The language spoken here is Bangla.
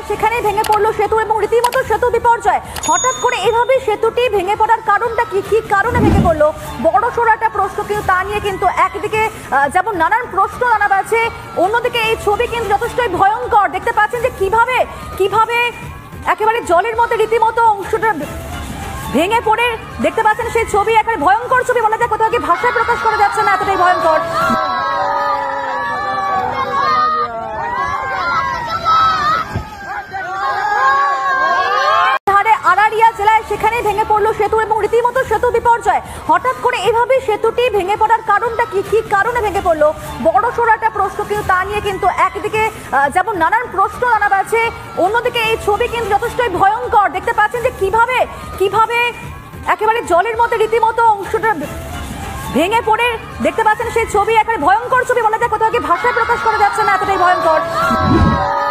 সেখানেই ভেঙে পড়লো সেতু এবং রীতিমতো সেতু বিপর্যয়। হঠাৎ করে এভাবে সেতুটি ভেঙে পড়ার কারণটা কি, কি কারণে ভেঙে পড়লো, বড় সড়ো একটা প্রশ্ন। কিন্তু তা নিয়ে কিন্তু একদিকে যেমন নানান প্রশ্ন জানা আছে, অন্যদিকে এই ছবি কিন্তু যথেষ্টই ভয়ঙ্কর। দেখতে পাচ্ছেন যে কিভাবে একেবারে জলের মধ্যে রীতিমতো অংশটা ভেঙে পড়ে, দেখতে পাচ্ছেন সেই ছবি, একেবারে ভয়ঙ্কর ছবি বলা যায়, কোথাও কি ভাষায় প্রকাশ করা যাচ্ছে না, এতটাই ভয়ঙ্কর। আরারিয়া জেলায় সেখানেই ভেঙে পড়লো সেতু এবং রীতিমতো সেতু বিপর্যয়। হঠাৎ করে এভাবে সেতুটি ভেঙে পড়ার কারণটা কি, কি কারণে ভেঙে পড়লো, বড় সড়ো একটা প্রশ্ন। কিন্তু তা নিয়ে কিন্তু একদিকে যেমন নানান প্রশ্ন জানা আছে, অন্যদিকে এই ছবি কিন্তু যথেষ্টই ভয়ঙ্কর। দেখতে পাচ্ছেন যে কিভাবে একেবারে জলের মধ্যে রীতিমতো অংশটা ভেঙে পড়ে, দেখতে পাচ্ছেন সেই ছবি, একেবারে ভয়ঙ্কর ছবি বলা যায়, কোথাও কি ভাষায় প্রকাশ করা যাচ্ছে না, এতটাই ভয়ঙ্কর।